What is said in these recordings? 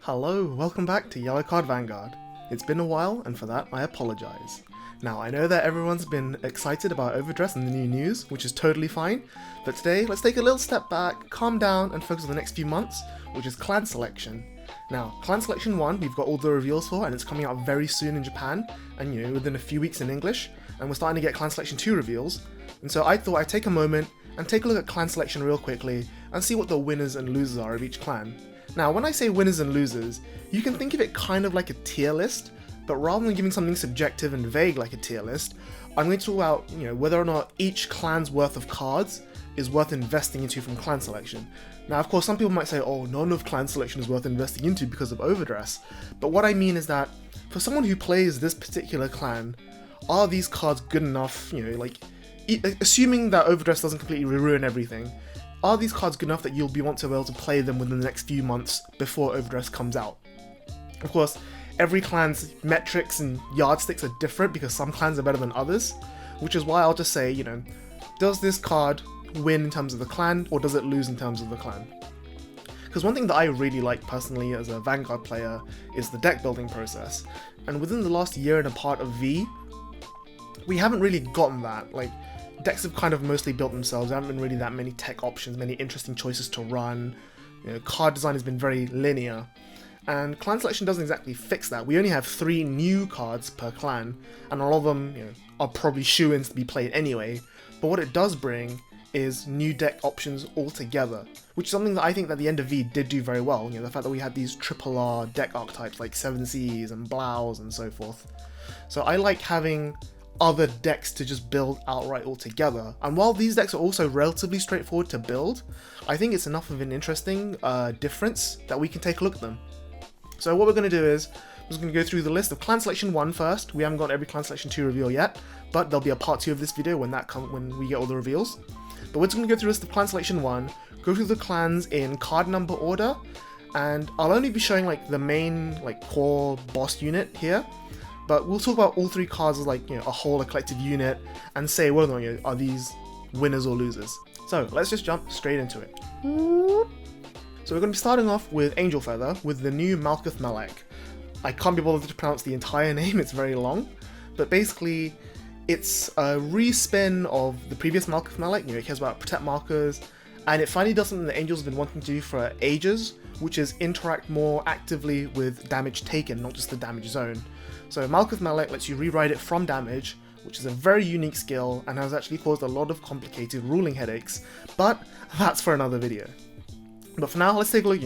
Hello, welcome back to Yellow Card Vanguard. It's been a while, and for that I apologise. Now, I know that everyone's been excited about Overdress and the new news, which is totally fine, but today let's take a little step back, calm down, and focus on the next few months, which is Clan Selection. Now, Clan Selection 1 we've got all the reveals for, and it's coming out very soon in Japan, and within a few weeks in English, and we're starting to get Clan Selection 2 reveals, and so I thought I'd take a moment and take a look at Clan Selection real quickly, and see what the winners and losers are of each clan. Now, when I say winners and losers, you can think of it kind of like a tier list, but rather than giving something subjective and vague like a tier list, I'm going to talk about, whether or not each clan's worth of cards is worth investing into from Clan Selection. Now, of course, some people might say, oh, none of Clan Selection is worth investing into because of Overdress, but what I mean is that, for someone who plays this particular clan, are these cards good enough, assuming that Overdress doesn't completely ruin everything, are these cards good enough that you'll be able to play them within the next few months before Overdress comes out? Of course, every clan's metrics and yardsticks are different because some clans are better than others, which is why I'll just say, does this card win in terms of the clan, or does it lose in terms of the clan? Because one thing that I really like personally as a Vanguard player is the deck building process, and within the last year and a part of V, we haven't really gotten that. Decks have kind of mostly built themselves. There haven't been really that many tech options, many interesting choices to run. Card design has been very linear. And Clan Selection doesn't exactly fix that. We only have 3 new cards per clan, and a lot of them are probably shoo-ins to be played anyway. But what it does bring is new deck options altogether, which is something that I think that the end of V did do very well. The fact that we had these triple R deck archetypes like 7 Seas and Blows and so forth. So I like having other decks to just build outright altogether, and while these decks are also relatively straightforward to build, I think it's enough of an interesting difference that we can take a look at them. So what we're going to do is, I'm just going to go through the list of Clan Selection 1 first. We haven't got every Clan Selection 2 reveal yet, but there'll be a part 2 of this video when we get all the reveals. But we're just going to go through the list of Clan Selection 1, go through the clans in card number order, and I'll only be showing the main core boss unit here. But we'll talk about all 3 cards as a whole, a collective unit, and say whether or not are these winners or losers. So let's just jump straight into it. So we're going to be starting off with Angel Feather with the new Malkuth Melek. I can't be bothered to pronounce the entire name, it's very long, but basically it's a respin of the previous Malkuth Melek. It cares about protect markers, and it finally does something that Angels have been wanting to do for ages, which is interact more actively with damage taken, not just the damage zone. So Malkuth Melek lets you rewrite it from damage, which is a very unique skill and has actually caused a lot of complicated ruling headaches, but that's for another video. But for now, let's take a look.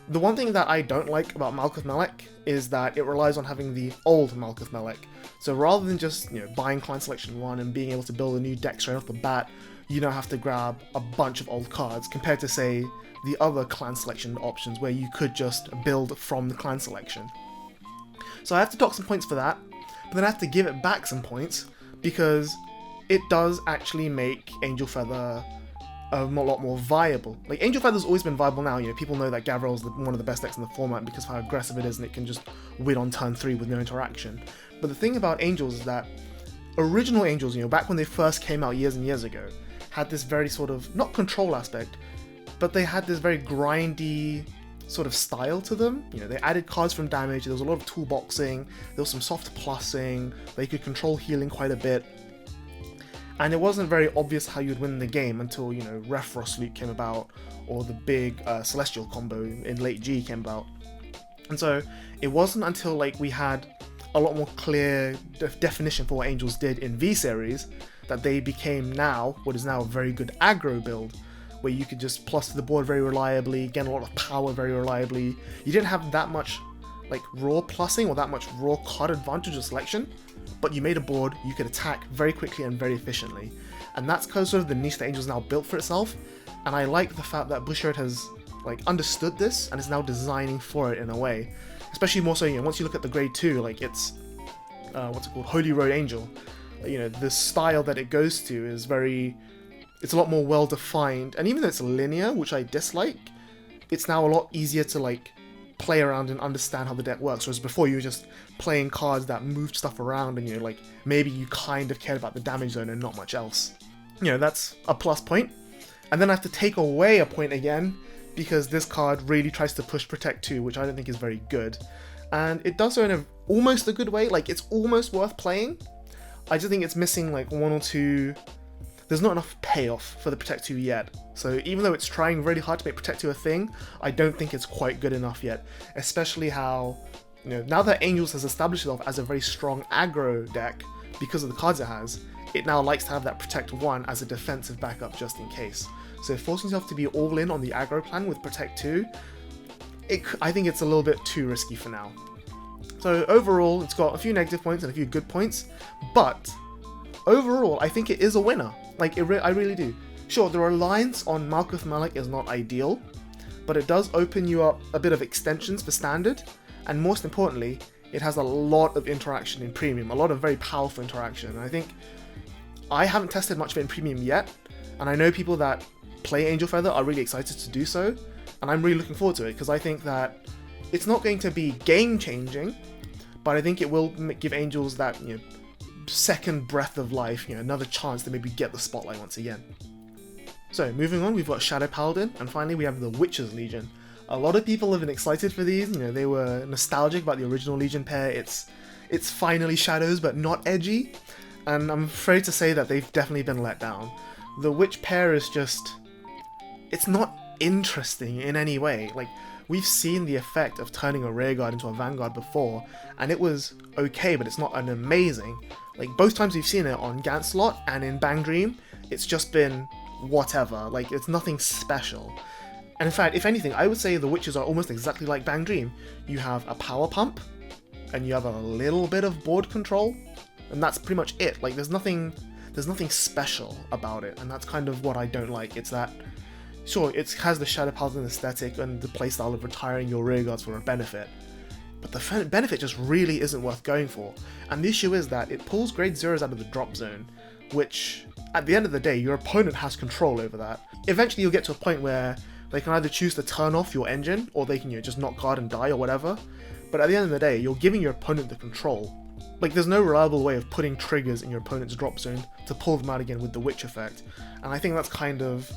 The one thing that I don't like about Malkuth Melek is that it relies on having the old Malkuth Melek. So rather than just buying Clan Selection 1 and being able to build a new deck straight off the bat, you now have to grab a bunch of old cards compared to, say, the other Clan Selection options where you could just build from the Clan Selection. So I have to dock some points for that, but then I have to give it back some points because it does actually make Angel Feather a lot more viable. Angel Feather's always been viable now. People know that Gavriel's one of the best decks in the format because of how aggressive it is and it can just win on turn 3 with no interaction. But the thing about Angels is that original Angels, back when they first came out years and years ago, had this very sort of, not control aspect, but they had this very grindy sort of style to them. They added cards from damage, there was a lot of toolboxing, there was some soft plussing, they could control healing quite a bit, and it wasn't very obvious how you'd win the game until, Refrost Loot came about, or the big Celestial combo in late G came about. And so it wasn't until we had a lot more clear definition for what Angels did in V series that they became now what is now a very good aggro build, where you could just plus to the board very reliably, gain a lot of power very reliably. You didn't have that much raw plussing or that much raw card advantage or selection, but you made a board you could attack very quickly and very efficiently. And that's kind of sort of the niche that Angel's now built for itself, and I like the fact that Bushiroad has understood this and is now designing for it in a way. Especially more so, once you look at the grade 2, it's what's it called, Holy Road Angel. The style that it goes to is it's a lot more well defined, and even though it's linear, which I dislike, it's now a lot easier to play around and understand how the deck works, whereas before you were just playing cards that moved stuff around and maybe you kind of cared about the damage zone and not much else. That's a plus point. And then I have to take away a point again because this card really tries to push Protect 2, which I don't think is very good. And it does so in almost a good way, like it's almost worth playing. I just think it's missing like one or two. There's not enough payoff for the Protect 2 yet. So even though it's trying really hard to make Protect 2 a thing, I don't think it's quite good enough yet. Especially how, you know, now that Angels has established itself as a very strong aggro deck because of the cards it has, it now likes to have that Protect 1 as a defensive backup just in case. So forcing yourself to be all in on the aggro plan with Protect 2, I think it's a little bit too risky for now. So overall, it's got a few negative points and a few good points, but overall, I think it is a winner. Like, I really do. Sure, the reliance on Malkuth Malik is not ideal, but it does open you up a bit of extensions for Standard, and most importantly, it has a lot of interaction in Premium, a lot of very powerful interaction. And I think I haven't tested much of it in Premium yet, and I know people that play Angel Feather are really excited to do so, and I'm really looking forward to it, because I think that it's not going to be game-changing, but I think it will give Angels that, you know, second breath of life, you know, another chance to maybe get the spotlight once again. So moving on, we've got Shadow Paladin, and finally we have the Witcher's Legion. A lot of people have been excited for these, you know, they were nostalgic about the original Legion pair. It's finally Shadows, but not edgy, and I'm afraid to say that they've definitely been let down. The Witch pair is just, it's not interesting in any way. Like, we've seen the effect of turning a rearguard into a Vanguard before, and it was okay, but it's not an amazing. Like, both times we've seen it on Ganslot and in Bang Dream, it's just been whatever. Like, it's nothing special. And in fact, if anything, I would say the Witches are almost exactly like Bang Dream. You have a power pump, and you have a little bit of board control, and that's pretty much it. Like, there's nothing special about it, and that's kind of what I don't like. It's that, sure, it has the Shadow Paladin aesthetic and the playstyle of retiring your rearguards for a benefit, but the benefit just really isn't worth going for. And the issue is that it pulls grade 0s out of the drop zone, which, at the end of the day, your opponent has control over that. Eventually you'll get to a point where they can either choose to turn off your engine, or they can, you know, just not guard and die or whatever, but at the end of the day, you're giving your opponent the control. Like, there's no reliable way of putting triggers in your opponent's drop zone to pull them out again with the Witch effect, and I think that's kind of,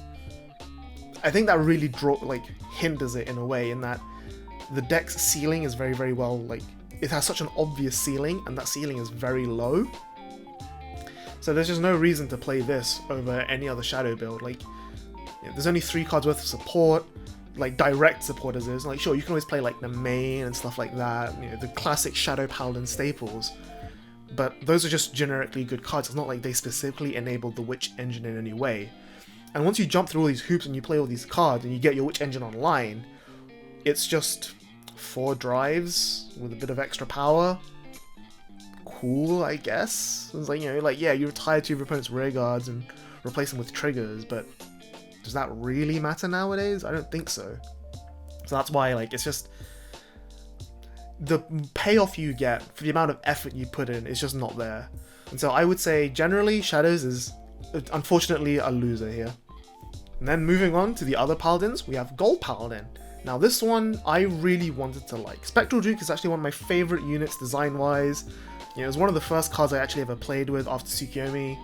I think that really hinders it in a way, in that the deck's ceiling is very, very well, like, it has such an obvious ceiling, and that ceiling is very low. So there's just no reason to play this over any other Shadow build. Like, you know, there's only 3 cards worth of support, like direct support as is. Like, sure, you can always play like the main and stuff like that, you know, the classic Shadow Paladin staples, but those are just generically good cards. It's not like they specifically enabled the Witch engine in any way. And once you jump through all these hoops and you play all these cards and you get your Witch engine online, it's just 4 drives with a bit of extra power. Cool, I guess. It's like, you know, like, yeah, you retire 2 of your opponent's rearguards and replace them with triggers, but does that really matter nowadays? I don't think so. So that's why, like, it's just, the payoff you get for the amount of effort you put in is just not there. And so I would say, generally, Shadows is, unfortunately, a loser here. And then moving on to the other Paladins, we have Gold Paladin. Now this one, I really wanted to like. Spectral Duke is actually one of my favourite units design-wise. You know, it was one of the first cards I actually ever played with after Tsukiyomi.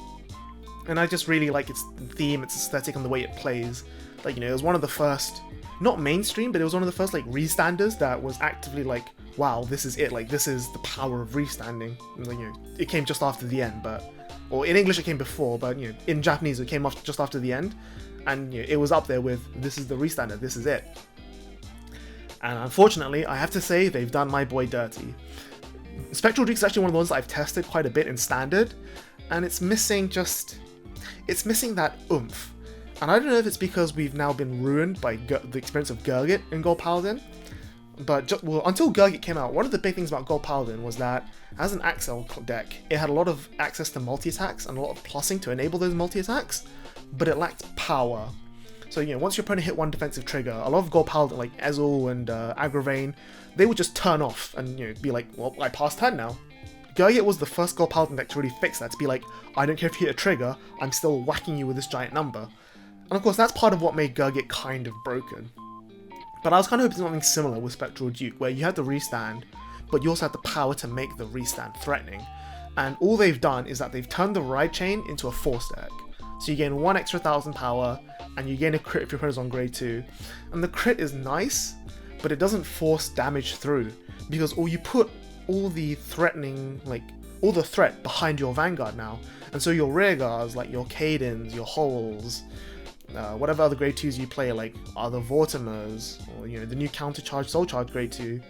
And I just really like its theme, its aesthetic, and the way it plays. Like, you know, it was one of the first, not mainstream, but it was one of the first, like, restanders that was actively like, wow, this is it, like, this is the power of restanding. And, like, you know, it came just after the end, but, or in English it came before, but, you know, in Japanese it came just after the end. And, you know, it was up there with, this is the restander, this is it. And unfortunately, I have to say, they've done my boy dirty. Spectral Duke is actually one of the ones that I've tested quite a bit in Standard, and it's missing that oomph. And I don't know if it's because we've now been ruined by the experience of Gurgit in Gold Paladin, but until Gurgit came out, one of the big things about Gold Paladin was that, as an Axel deck, it had a lot of access to multi-attacks and a lot of plussing to enable those multi-attacks, but it lacked power. So, you know, once your opponent hit one defensive trigger, a lot of Gold Paladin, like Ezel and Agravain, they would just turn off and, you know, be like, well, I passed turn now. Gurgit was the first Gold Paladin deck to really fix that, to be like, I don't care if you hit a trigger, I'm still whacking you with this giant number. And of course, that's part of what made Gurgit kind of broken. But I was kind of hoping something similar with Spectral Duke, where you had the restand, but you also had the power to make the restand threatening. And all they've done is that they've turned the ride chain into a force deck. So you gain 1 extra 1000 power, and you gain a crit if your opponent's on grade 2. And the crit is nice, but it doesn't force damage through, because you put all the threatening, like, all the threat behind your Vanguard now. And so your rearguards, like your Cadens, your Holes, whatever other grade 2s you play, like other Vortimers, or the new countercharge Soul Charge grade 2,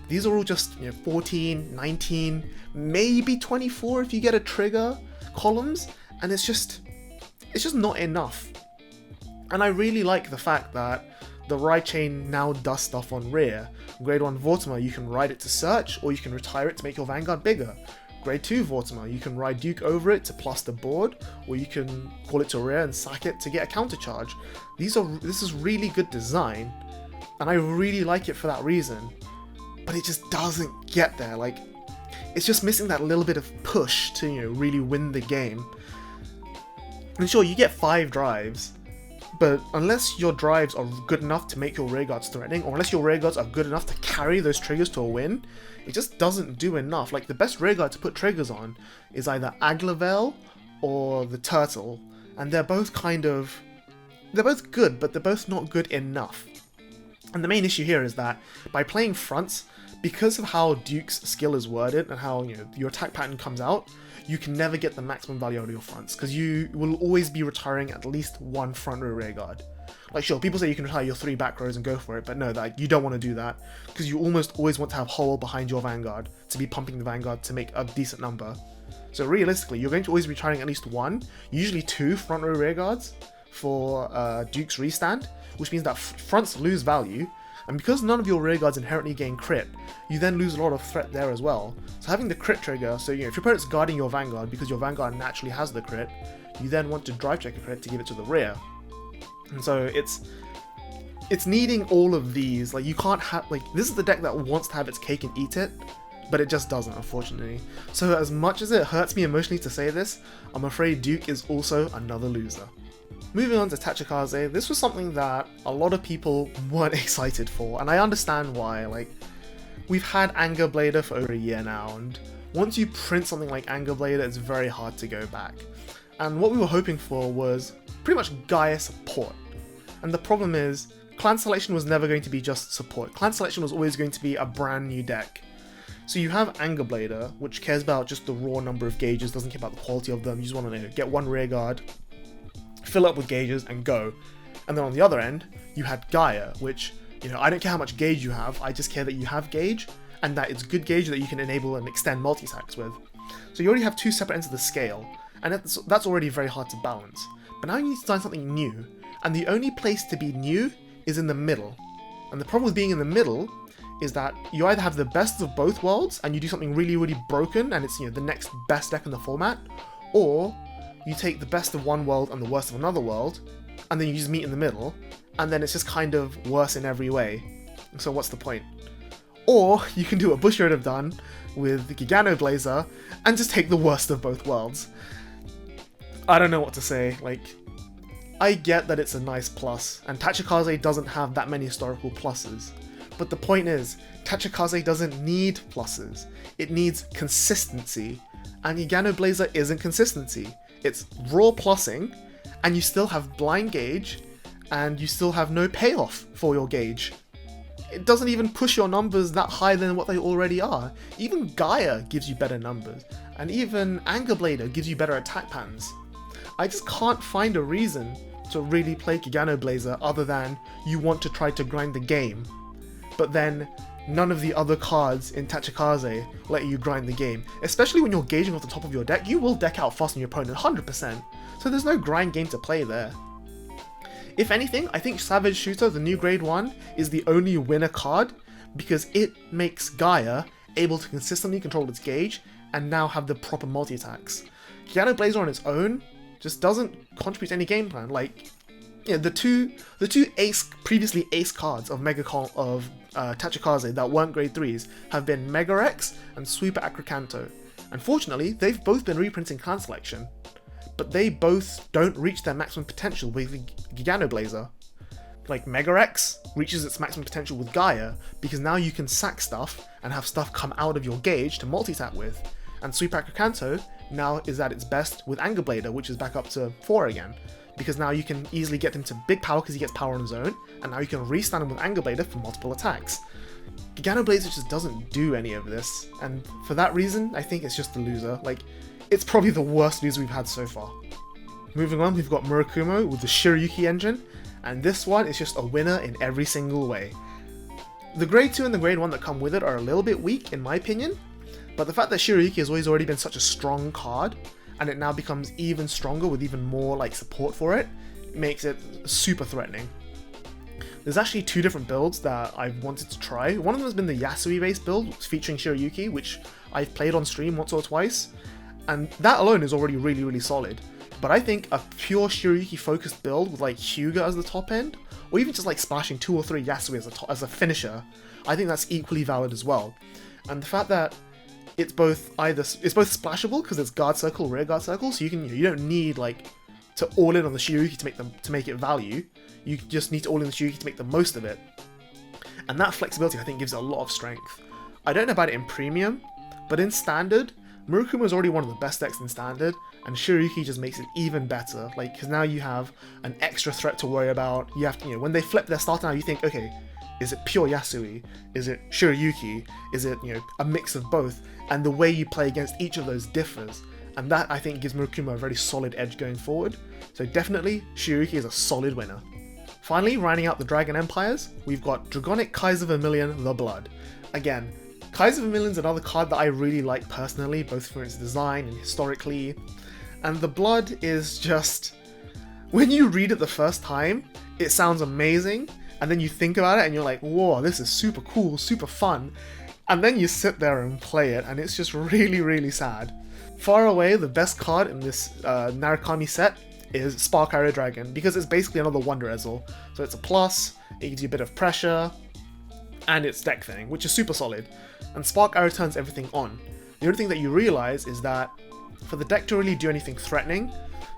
these are all just 14, 19, maybe 24 if you get a trigger columns, and it's just not enough. And I really like the fact that the ride chain now does stuff on rear. Grade 1 Vortimer, you can ride it to search, or you can retire it to make your Vanguard bigger. Grade 2 Vortimer, you can ride Duke over it to plus the board, or you can call it to rear and sack it to get a counter charge. This is really good design, and I really like it for that reason. But it just doesn't get there. Like, it's just missing that little bit of push to really win the game. And sure, you get 5 drives, but unless your drives are good enough to make your rearguards threatening, or unless your rearguards are good enough to carry those triggers to a win, it just doesn't do enough. Like, the best rearguard to put triggers on is either Aglavel or the Turtle, and they're both good, but they're both not good enough. And the main issue here is that by playing fronts, because of how Duke's skill is worded and how your attack pattern comes out, you can never get the maximum value out of your fronts, because you will always be retiring at least 1 front row rearguard. Like, sure, people say you can retire your 3 back rows and go for it, but no, you don't want to do that, because you almost always want to have Hole behind your Vanguard to be pumping the Vanguard to make a decent number. So realistically, you're going to always be retiring at least 1, usually 2 front row rearguards for Duke's restand, which means that fronts lose value, and because none of your rearguards inherently gain crit, you then lose a lot of threat there as well. So having the crit trigger, so if your opponent's guarding your Vanguard because your Vanguard naturally has the crit, you then want to drive check a crit to give it to the rear. And so it's needing all of these. Like, you can't have, like, this is the deck that wants to have its cake and eat it, but it just doesn't, unfortunately. So as much as it hurts me emotionally to say this, I'm afraid Duke is also another loser. Moving on to Tachikaze, this was something that a lot of people weren't excited for, and I understand why. Like, we've had Anger Blader for over a year now, and once you print something like Anger Blader, it's very hard to go back. And what we were hoping for was pretty much Gaia support. And the problem is, Clan Selection was never going to be just support. Clan Selection was always going to be a brand new deck. So you have Anger Blader, which cares about just the raw number of gauges, doesn't care about the quality of them, you just want to get 1 rearguard, fill up with gauges, and go. And then on the other end, you had Gaia, which, I don't care how much gauge you have, I just care that you have gauge, and that it's good gauge that you can enable and extend multi-attacks with. So you already have 2 separate ends of the scale, and that's already very hard to balance. But now you need to design something new, and the only place to be new is in the middle. And the problem with being in the middle is that you either have the best of both worlds, and you do something really, really broken, and it's the next best deck in the format, or you take the best of one world and the worst of another world, and then you just meet in the middle, and then it's just kind of worse in every way. So what's the point? Or you can do what Bushiroad have done with the Gigano Blazer, and just take the worst of both worlds. I don't know what to say. Like, I get that it's a nice plus, and Tachikaze doesn't have that many historical pluses. But the point is, Tachikaze doesn't need pluses. It needs consistency, and Gigano Blazer isn't consistency. It's raw plussing, and you still have blind gauge, and you still have no payoff for your gauge. It doesn't even push your numbers that high than what they already are. Even Gaia gives you better numbers, and even Anger Blader gives you better attack patterns. I just can't find a reason to really play Gigano Blazer other than you want to try to grind the game. But then none of the other cards in Tachikaze let you grind the game. Especially when you're gauging off the top of your deck, you will deck out fast on your opponent 100%, so there's no grind game to play there. If anything, I think Savage Shooter, the new grade 1, is the only winner card, because it makes Gaia able to consistently control its gauge and now have the proper multi-attacks. Gigano Blazer on its own just doesn't contribute to any game plan. Like, the two previously ace cards of Tachikaze that weren't grade 3s have been Mega X and Sweeper Acrocanto. Unfortunately, they've both been reprinting Clan Selection, but they both don't reach their maximum potential with Gigano Blazer. Like, Mega X reaches its maximum potential with Gaia, because now you can sack stuff and have stuff come out of your gauge to multi-tap with, and Sweep Acrocanto now is at its best with Anger Blader, which is back up to 4 again. because now you can easily get him to big power because he gets power on his own, and now you can re-stun him with Anger Blader for multiple attacks. Gigano Blazer just doesn't do any of this, and for that reason, I think it's just a loser. Like, it's probably the worst loser we've had so far. Moving on, we've got Murukumo with the Shiryuki engine, and this one is just a winner in every single way. The grade 2 and the grade 1 that come with it are a little bit weak, in my opinion, but the fact that Shiryuki has already been such a strong card, and it now becomes even stronger with even more like support for it, makes it super threatening. There's actually 2 different builds that I've wanted to try. One of them has been the Yasui based build featuring Shiryuki, which I've played on stream once or twice, and that alone is already really solid. But I think a pure Shiryuki focused build with like Hyuga as the top end, or even just like splashing 2 or 3 Yasui as a finisher, I think that's equally valid as well. And the fact that it's both splashable because it's guard circle, rear guard circle, so you don't need like to all in on the Shiryuki to make it value. You just need to all in the Shiryuki to make the most of it. And that flexibility I think gives it a lot of strength. I don't know about it in premium, but in standard, Murukumo is already one of the best decks in standard, and Shiryuki just makes it even better. Like, because now you have an extra threat to worry about. You have to, when they flip their starter now, you think, okay, is it pure Yasui? Is it Shiryuki? Is it, a mix of both? And the way you play against each of those differs. And that, I think, gives Murukumo a very solid edge going forward. So definitely, Shiryuki is a solid winner. Finally, rounding out the Dragon Empires, we've got Dragonic Kaiser Vermilion, The Blood. Again, Kaiser Vermilion is another card that I really like personally, both for its design and historically. And The Blood is just... when you read it the first time, it sounds amazing, and then you think about it and you're like, whoa, this is super cool, super fun. And then you sit there and play it, and it's just really sad. Far away, the best card in this Narukami set is Spark Arrow Dragon, because it's basically another Wonder Ezel. So it's a plus, it gives you a bit of pressure, and it's deck thinning, which is super solid. And Spark Arrow turns everything on. The only thing that you realize is that for the deck to really do anything threatening,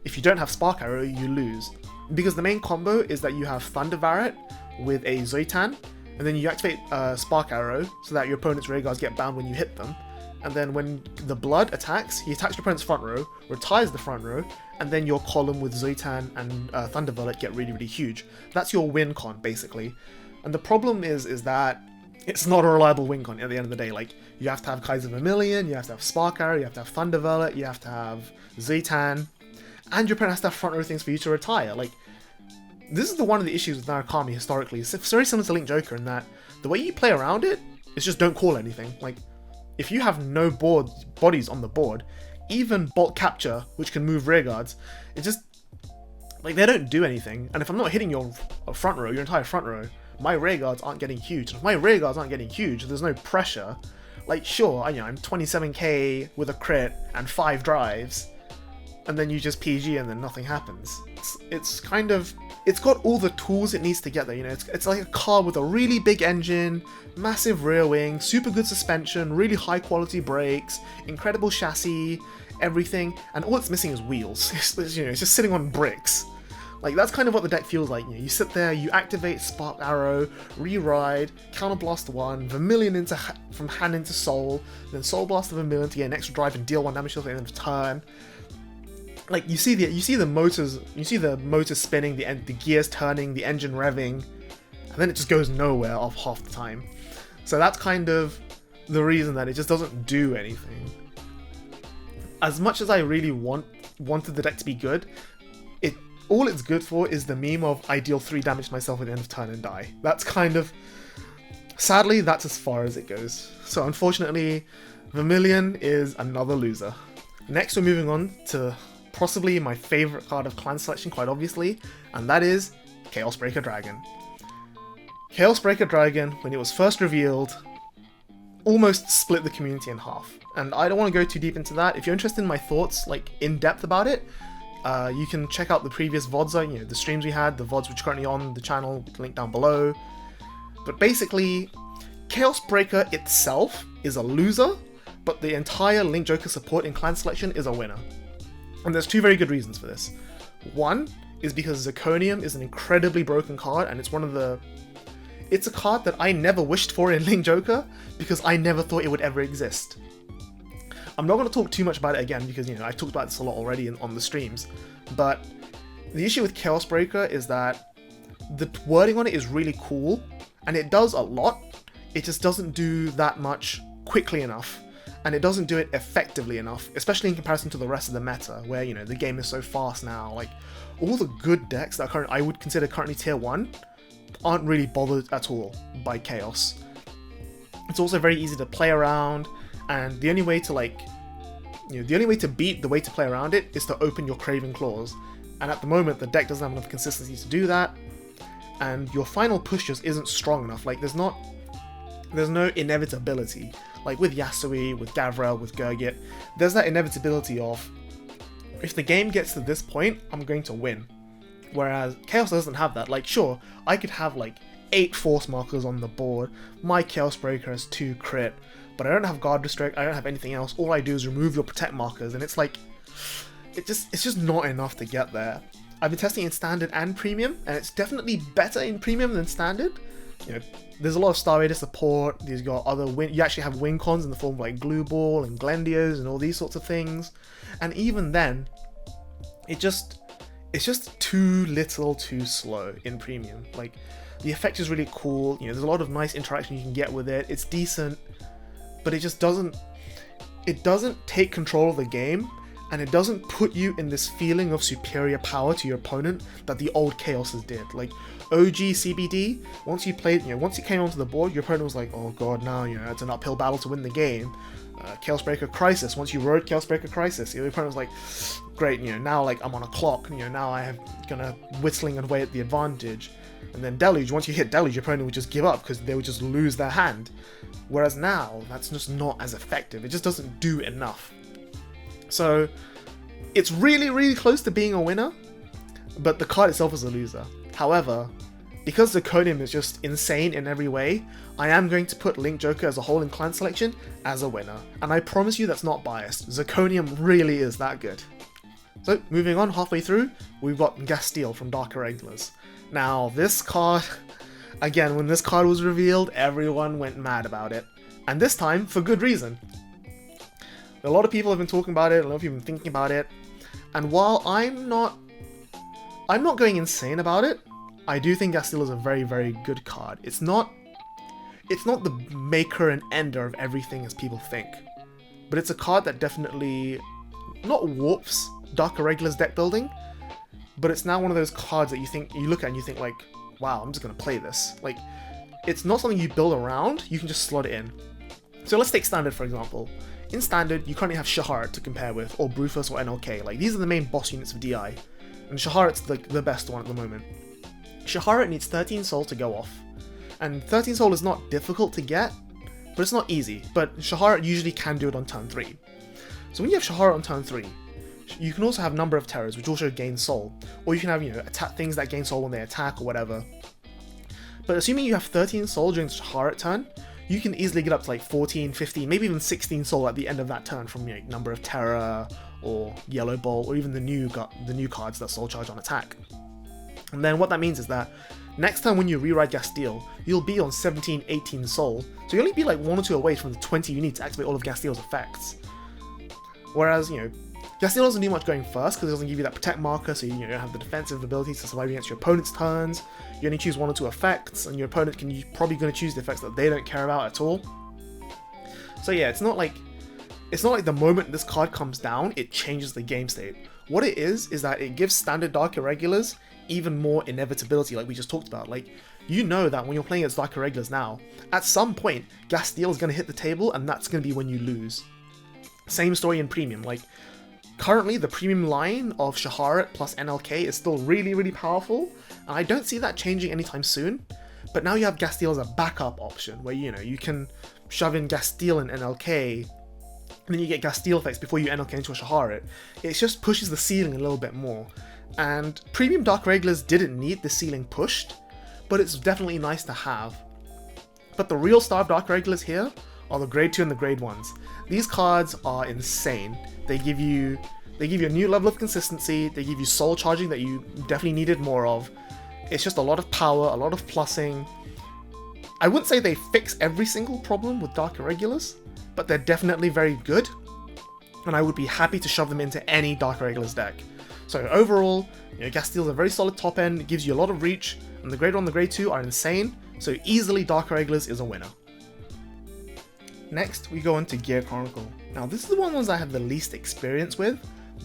if you don't have Spark Arrow, you lose. Because the main combo is that you have Thunder Varret with a Zoitan, and then you activate Spark Arrow so that your opponent's rear guards get bound when you hit them. And then when the Blood attacks, he attacks your opponent's front row, retires the front row, and then your column with Zoitan and Thunder Varret get really huge. That's your win con, basically. And the problem is that it's not a reliable win con at the end of the day. Like, you have to have Kaiser Vermilion, you have to have Spark Arrow, you have to have Thunder Varret, you have to have Zoitan, and your opponent has to have front row things for you to retire. Like, this is one of the issues with Narukami historically. It's very similar to Link Joker in that the way you play around it is just don't call anything. Like, if you have no bodies on the board, even Bolt Capture, which can move rear guards, it just, like, they don't do anything. And if I'm not hitting your front row, your entire front row, my rear guards aren't getting huge. And if my rear guards aren't getting huge, there's no pressure. Like, sure, I'm 27k with a crit and 5 drives, and then you just PG and then nothing happens. It's kind of, it's got all the tools it needs to get there, it's like a car with a really big engine, massive rear wing, super good suspension, really high quality brakes, incredible chassis, everything, and all it's missing is wheels. It's just sitting on bricks. Like, that's kind of what the deck feels like. You sit there, you activate Spark Arrow, re-ride, Counterblast 1, Vermilion from hand into Soul, then Soul Blast the Vermilion to get an extra drive and deal 1 damage to the end of the turn. Like, you see the motors spinning, the gears turning, the engine revving, and then it just goes nowhere off half the time. So that's kind of the reason that it just doesn't do anything. As much as I really wanted the deck to be good, all it's good for is the meme of I deal 3 damage to myself at the end of turn and die. That's kind of, sadly, that's as far as it goes. So unfortunately, Vermilion is another loser. Next, we're moving on to possibly my favorite card of clan selection, quite obviously, and that is Chaos Breaker Dragon. Chaos Breaker Dragon, when it was first revealed, almost split the community in half. And I don't want to go too deep into that. If you're interested in my thoughts, like, in depth about it, you can check out the previous VODs, the streams we had, the VODs which are currently on the channel, link down below. But basically, Chaos Breaker itself is a loser, but the entire Link Joker support in clan selection is a winner. And there's 2 very good reasons for this. One is because Zirconium is an incredibly broken card, and it's a card that I never wished for in Link Joker, because I never thought it would ever exist. I'm not going to talk too much about it again, because I've talked about this a lot already on the streams, but The issue with Chaos Breaker is that the wording on it is really cool, and it does a lot. It just doesn't do that much quickly enough, and it doesn't do it effectively enough, especially in comparison to the rest of the meta, where, you know, the game is so fast now. Like, all the good decks that I would consider currently tier 1 aren't really bothered at all by Chaos. It's also very easy to play around, and the only way to, like, you know, the only way to beat the way to play around it is to open your Craven Claws. And at the moment, the deck doesn't have enough consistency to do that, and your final push just isn't strong enough. Like, there's no inevitability. Like with Yasui, with Gavril, with Gurgit, there's that inevitability of, if the game gets to this point, I'm going to win. Whereas Chaos doesn't have that. Like, sure, I could have like 8 force markers on the board, my Chaos Breaker has 2 crit, but I don't have Guard Restrict, I don't have anything else, all I do is remove your protect markers, and it's like, it's just not enough to get there. I've been testing in Standard and Premium, and it's definitely better in Premium than Standard. You know, there's a lot of Star Raider support, you've got other you actually have win cons in the form of like Glue Ball and Glendios and all these sorts of things, and even then, it's just too little too slow in Premium. Like, the effect is really cool, you know, there's a lot of nice interaction you can get with it, it's decent, but it just doesn't take control of the game, and it doesn't put you in this feeling of superior power to your opponent that the old Chaoses did. Like, OG CBD, once you came onto the board, your opponent was like, oh god, now, you know, it's an uphill battle to win the game. Chaos Breaker Crisis, once you wrote Chaos Breaker Crisis, your opponent was like, great, you know, now, like, I'm on a clock, you know, now I have gonna whistling away at the advantage. And then Deluge, once you hit Deluge, your opponent would just give up because they would just lose their hand. Whereas now, that's just not as effective, it just doesn't do enough. So, it's really, really close to being a winner, but the card itself is a loser. However, because Zirconium is just insane in every way, I am going to put Link Joker as a whole in clan selection as a winner. And I promise you that's not biased. Zirconium really is that good. So, moving on, halfway through, we've got Gasteel from Dark Irregulars. Now, this card, again, when this card was revealed, everyone went mad about it. And this time, for good reason. A lot of people have been talking about it, a lot of people have been thinking about it, and while I'm not going insane about it, I do think Gasteel is a very, very good card. It's not the maker and ender of everything as people think, but it's a card that definitely not warps Dark Irregulars deck building, but it's now one of those cards that you look at and you think like, wow, I'm just gonna play this. Like, it's not something you build around, you can just slot it in. So let's take Standard for example. In Standard, you currently have Shahara to compare with, or Brufus or NLK. Like, these are the main boss units of DI, and Shahara's the best one at the moment. Shahara needs 13 Soul to go off, and 13 Soul is not difficult to get, but it's not easy. But Shahara usually can do it on turn 3. So when you have Shahara on turn 3, you can also have Number of Terrors, which also gain Soul, or you can have, you know, attack things that gain Soul when they attack or whatever. But assuming you have 13 Soul during Shahara turn, you can easily get up to like 14, 15, maybe even 16 Soul at the end of that turn from, you know, Number of Terror or Yellow Ball, or even the new cards that Soul Charge on attack. And then what that means is that next time when you rewrite Gasteel, you'll be on 17, 18 Soul, so you'll only be like 1 or 2 away from the 20 you need to activate all of Gasteel's effects. Whereas, you know, Gasteel doesn't do much going first because it doesn't give you that protect marker, so you don't have the defensive ability to survive against your opponent's turns. You only choose 1 or 2 effects, and your opponent probably going to choose the effects that they don't care about at all. So yeah, it's not like the moment this card comes down, it changes the game state. What it is that it gives Standard Dark Irregulars even more inevitability, like we just talked about. Like, you know that when you're playing against Dark Irregulars now, at some point, Gasteel is going to hit the table, and that's going to be when you lose. Same story in Premium. Like, currently, the Premium line of Shahara plus NLK is still really, really powerful, and I don't see that changing anytime soon. But now you have Gasteel as a backup option, where, you know, you can shove in Gasteel and NLK, and then you get Gasteel effects before you NLK into a Shahara. It just pushes the ceiling a little bit more. And Premium Dark Regulars didn't need the ceiling pushed, but it's definitely nice to have. But the real star of Dark Regulars here are the grade 2 and the grade 1s. These cards are insane. They give you a new level of consistency, they give you soul charging that you definitely needed more of. It's just a lot of power, a lot of plussing. I wouldn't say they fix every single problem with Dark Irregulars, but they're definitely very good, and I would be happy to shove them into any Dark Irregulars deck. So overall, Gas Steel's a very solid top end, it gives you a lot of reach, and the grade 1 and the grade 2 are insane, so easily Dark Regulars is a winner. Next, we go into Gear Chronicle. Now this is the ones I have the least experience with,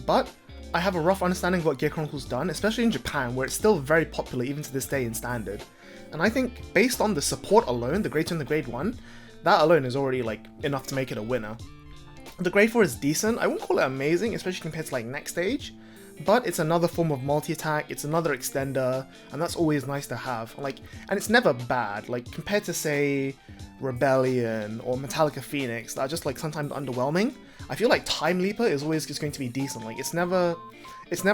but I have a rough understanding of what Gear Chronicle's done, especially in Japan, where it's still very popular even to this day in Standard. And I think, based on the support alone, the grade 2 and the grade 1, that alone is already like enough to make it a winner. The grade 4 is decent, I wouldn't call it amazing, especially compared to like next stage, but it's another form of multi-attack, it's another extender, and that's always nice to have. Like, and it's never bad, like compared to say Rebellion or Metallica Phoenix that are just like sometimes underwhelming. I feel like Time Leaper is always just going to be decent. Like it's never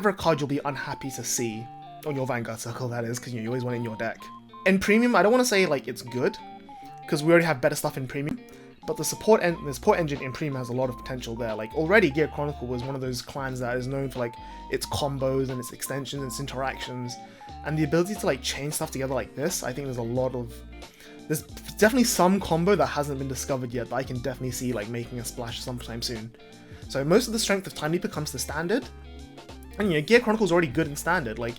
a card you'll be unhappy to see on your Vanguard circle, that is, because you always want it in your deck. In Premium, I don't want to say like it's good, because we already have better stuff in Premium, but the support engine in Premium has a lot of potential there. Like already Gear Chronicle was one of those clans that is known for like its combos and its extensions and its interactions, and the ability to like chain stuff together like this. I think there's definitely some combo that hasn't been discovered yet that I can definitely see like making a splash sometime soon. So most of the strength of Time Leaper comes to Standard, and Gear Chronicle's already good in Standard. Like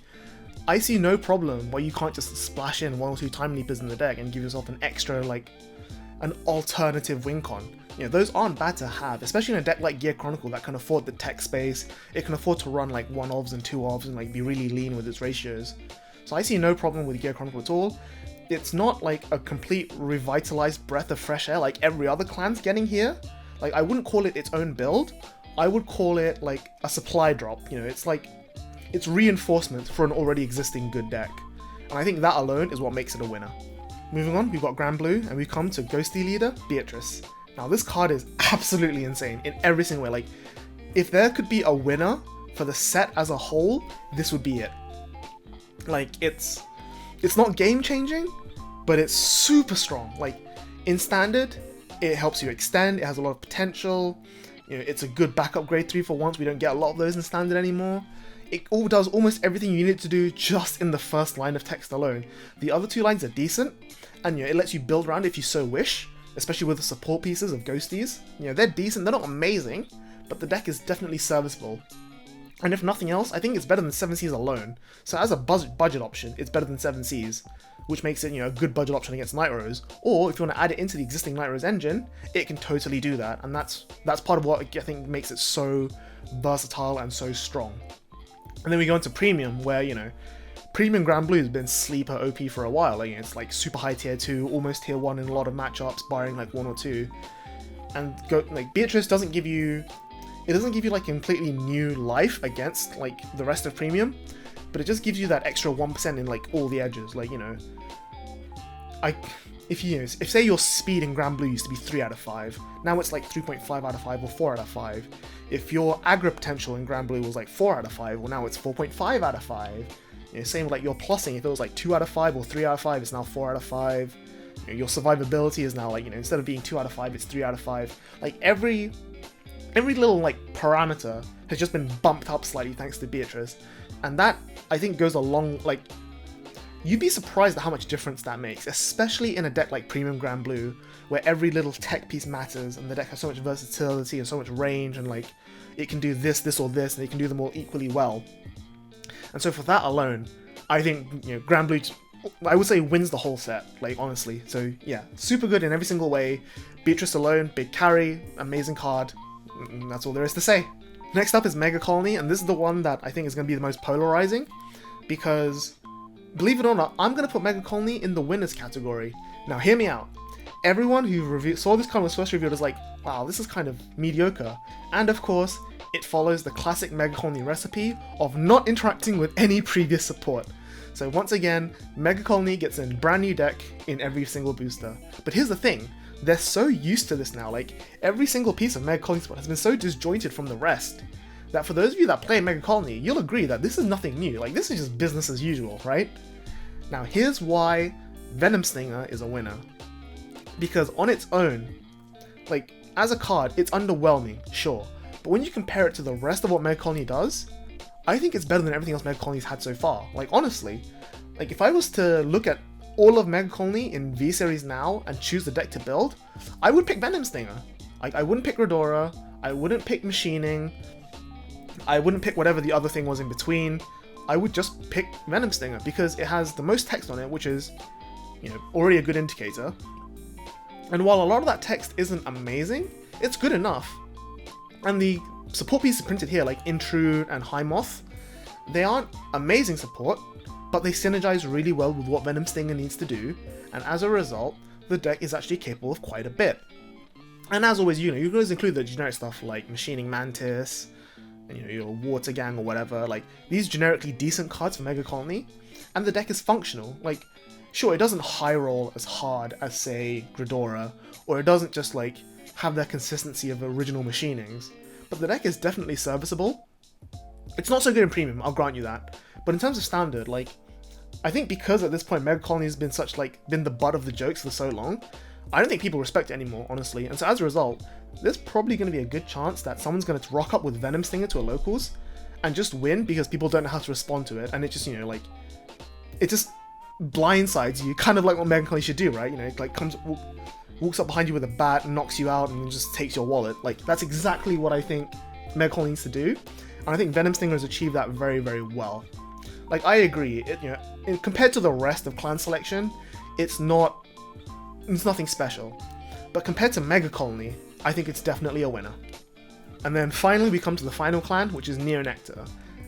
I see no problem why you can't just splash in 1 or 2 Time Leapers in the deck and give yourself an extra, like, an alternative win con. Those aren't bad to have, especially in a deck like Gear Chronicle that can afford the tech space, it can afford to run like 1-ofs and 2-ofs and like be really lean with its ratios. So I see no problem with Gear Chronicle at all. It's not like a complete revitalized breath of fresh air like every other clan's getting here. Like I wouldn't call it its own build, I would call it like a supply drop. It's like, it's reinforcement for an already existing good deck. And I think that alone is what makes it a winner. Moving on, we've got Grand Blue, and we come to Ghosty Leader, Beatrice. Now this card is absolutely insane in every single way. Like, if there could be a winner for the set as a whole, this would be it. Like, it's not game changing, but it's super strong. Like, in Standard, it helps you extend, it has a lot of potential, it's a good backup grade 3 for once, we don't get a lot of those in Standard anymore. It all does almost everything you need it to do just in the first line of text alone. The other 2 lines are decent, and it lets you build around if you so wish, especially with the support pieces of Ghosties. They're decent, they're not amazing, but the deck is definitely serviceable. And if nothing else, I think it's better than 7Cs alone. So as a budget option, it's better than 7Cs, which makes it a good budget option against Night Rose. Or if you want to add it into the existing Night Rose engine, it can totally do that, and that's part of what I think makes it so versatile and so strong. And then we go into Premium, where, Premium Grand Blue has been sleeper OP for a while. Like, it's like super high tier 2, almost tier 1 in a lot of matchups, barring like 1 or 2. And Beatrice doesn't give you like completely new life against like the rest of Premium, but it just gives you that extra 1% in like all the edges. Like, if say your speed in Grand Blue used to be 3 out of 5, now it's like 3.5 out of 5 or 4 out of 5. If your aggro potential in Grand Blue was like 4 out of 5, well now it's 4.5 out of 5. Same with like your plussing, if it was like 2 out of 5 or 3 out of 5, it's now 4 out of 5. Your survivability is now like, instead of being 2 out of 5, it's 3 out of 5. Like every little like parameter has just been bumped up slightly thanks to Beatrice. And that, I think, goes along, like, you'd be surprised at how much difference that makes, especially in a deck like Premium Grand Blue, where every little tech piece matters, and the deck has so much versatility and so much range, and like, it can do this, this, or this, and it can do them all equally well. And so for that alone, I think, Grand Blue, I would say, wins the whole set, like, honestly. So yeah, super good in every single way. Beatrice alone, big carry, amazing card, and that's all there is to say. Next up is Mega Colony, and this is the one that I think is going to be the most polarizing, because, believe it or not, I'm going to put Mega Colony in the winners category. Now hear me out. Everyone who saw this card was first reviewed was like, wow, this is kind of mediocre. And of course, it follows the classic Mega Colony recipe of not interacting with any previous support. So once again, Mega Colony gets a brand new deck in every single booster. But here's the thing, they're so used to this now, like, every single piece of Mega Colony support has been so disjointed from the rest, that for those of you that play Mega Colony, you'll agree that this is nothing new, like, this is just business as usual, right? Now here's why Venom Stinger is a winner. Because on its own, like, as a card, it's underwhelming, sure, but when you compare it to the rest of what Mega Colony does, I think it's better than everything else Mega Colony's had so far. Like, honestly, like, if I was to look at all of Mega Colony in V-Series now and choose the deck to build, I would pick Venom Stinger. Like, I wouldn't pick Redora, I wouldn't pick Machining, I wouldn't pick whatever the other thing was in between. I would just pick Venom Stinger because it has the most text on it, which is, you know, already a good indicator. And while a lot of that text isn't amazing, it's good enough. And the support pieces printed here, like Intrude and High Moth, they aren't amazing support, but they synergize really well with what Venom Stinger needs to do, and as a result, the deck is actually capable of quite a bit. And as always, you know, you can always include the generic stuff like Machining Mantis, and, you know, your Water Gang or whatever, like these generically decent cards for Mega Colony, and the deck is functional. Like, sure, it doesn't high roll as hard as, say, Gridora, or it doesn't just like have that consistency of original machinings, but the deck is definitely serviceable. It's not so good in Premium, I'll grant you that, but in terms of Standard, like, I think because at this point Mega Colony has been been the butt of the jokes for so long, I don't think people respect it anymore, honestly, and so as a result, there's probably going to be a good chance that someone's going to rock up with Venom Stinger to a locals and just win because people don't know how to respond to it, and it just, you know, like, it just blindsides you, kind of like what Mega Colony should do, right? You know, it, like, walks up behind you with a bat and knocks you out and just takes your wallet. Like, that's exactly what I think Mega Colony needs to do, and I think Venom Stinger has achieved that very, very well. Like, I agree, you know, compared to the rest of clan selection, it's nothing special. But compared to Mega Colony, I think it's definitely a winner. And then finally we come to the final clan, which is Neo Nectar.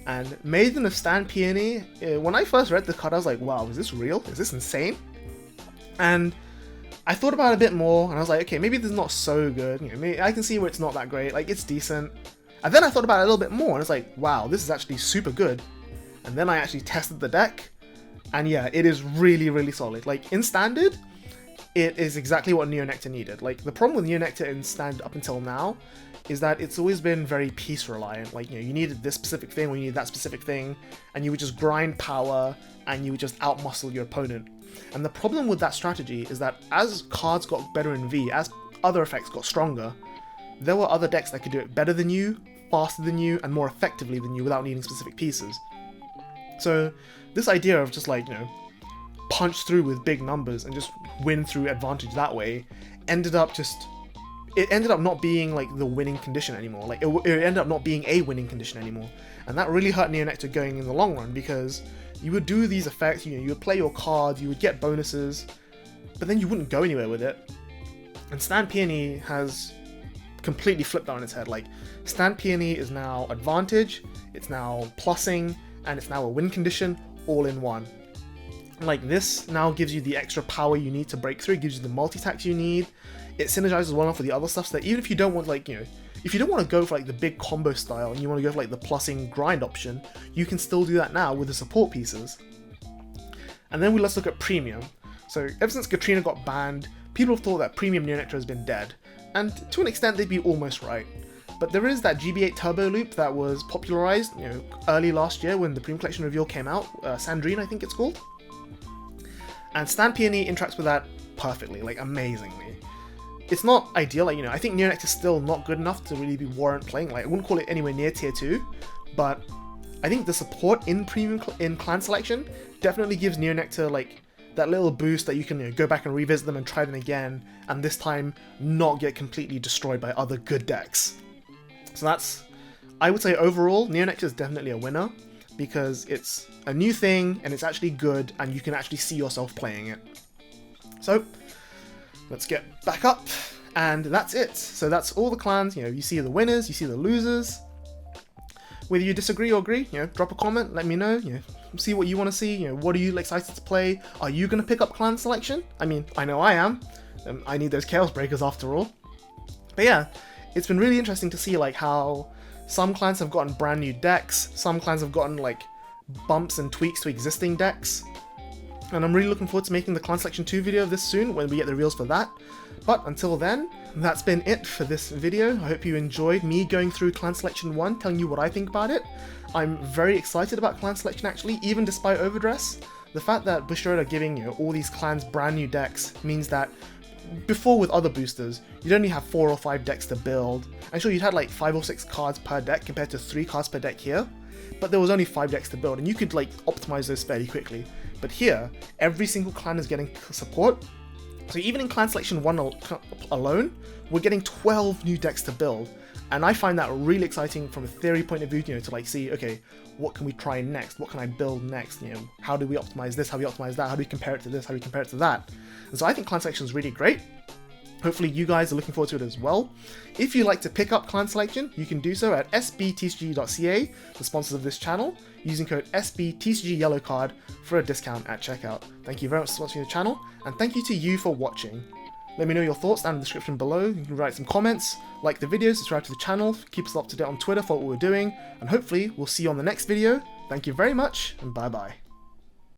And Maiden of Stan Peony, when I first read the card, I was like, wow, is this real? Is this insane? And I thought about it a bit more, and I was like, okay, maybe this is not so good. You know, maybe I can see where it's not that great. Like, it's decent. And then I thought about it a little bit more, and it's like, wow, this is actually super good. And then I actually tested the deck, and yeah, it is really, really solid. Like, in Standard, it is exactly what Neo Nectar needed. Like, the problem with Neo Nectar in Standard up until now is that it's always been very piece reliant. Like, you know, you needed this specific thing or you needed that specific thing, and you would just grind power and you would just outmuscle your opponent. And the problem with that strategy is that as cards got better in V, as other effects got stronger, there were other decks that could do it better than you, faster than you, and more effectively than you without needing specific pieces. So this idea of just, like, you know, punch through with big numbers and just win through advantage that way ended up not being like the winning condition anymore. Like, it ended up not being a winning condition anymore, and that really hurt Neo Nectar going in the long run, because you would do these effects, you know, you would play your cards, you would get bonuses, but then you wouldn't go anywhere with it. And Stan Peony has completely flipped that on its head. Like, Stan Peony is now advantage, it's now plussing, and it's now a win condition all in one. Like, this now gives you the extra power you need to break through, it gives you the multi-attacks you need, it synergizes well enough with the other stuff so that even if you don't want, like, you know, if you don't want to go for like the big combo style and you want to go for like the plussing grind option, you can still do that now with the support pieces. And then let's look at Premium. So ever since Katrina got banned, people have thought that Premium Neo Nectar has been dead, and to an extent they'd be almost right. But there is that GB8 Turbo Loop that was popularized, you know, early last year when the Premium Collection reveal came out, Sandrine I think it's called. And Stan Peony interacts with that perfectly, like amazingly. It's not ideal, like, you know, I think Neo Nectar is still not good enough to really be warrant playing. Like, I wouldn't call it anywhere near tier 2, but I think the support in Premium in clan selection definitely gives Neo Nectar like that little boost that you can, you know, go back and revisit them and try them again, and this time not get completely destroyed by other good decks. So that's, I would say overall, Neo Nectar is definitely a winner, because it's a new thing and it's actually good and you can actually see yourself playing it. So let's get back up, and that's it. So that's all the clans. You know, you see the winners, you see the losers. Whether you disagree or agree, you know, drop a comment, let me know, you know, see what you want to see, you know, what are you excited to play? Are you going to pick up clan selection? I mean, I know I am. I need those Chaos Breakers after all. But yeah, it's been really interesting to see like how some clans have gotten brand new decks, some clans have gotten like bumps and tweaks to existing decks. And I'm really looking forward to making the Clan Selection 2 video this soon when we get the reels for that. But until then, that's been it for this video. I hope you enjoyed me going through Clan Selection 1, telling you what I think about it. I'm very excited about Clan Selection actually, even despite Overdress. The fact that Bushiroad are giving, you know, all these clans brand new decks means that before with other boosters, you'd only have 4 or 5 decks to build. I'm sure you'd had like 5 or 6 cards per deck compared to 3 cards per deck here. But there was only 5 decks to build, and you could like optimize those fairly quickly. But here, every single clan is getting support. So even in Clan Selection 1 alone, we're getting 12 new decks to build. And I find that really exciting from a theory point of view, you know, to like see, okay, what can we try next? What can I build next? You know, how do we optimize this? How do we optimize that? How do we compare it to this? How do we compare it to that? And so I think clan selection is really great. Hopefully you guys are looking forward to it as well. If you'd like to pick up clan selection, you can do so at sbtcg.ca, the sponsors of this channel, using code SBTCGYellowCard for a discount at checkout. Thank you very much for sponsoring the channel, and thank you to you for watching. Let me know your thoughts down in the description below. You can write some comments, like the video, subscribe to the channel, keep us up to date on Twitter for what we're doing, and hopefully we'll see you on the next video. Thank you very much, and bye bye.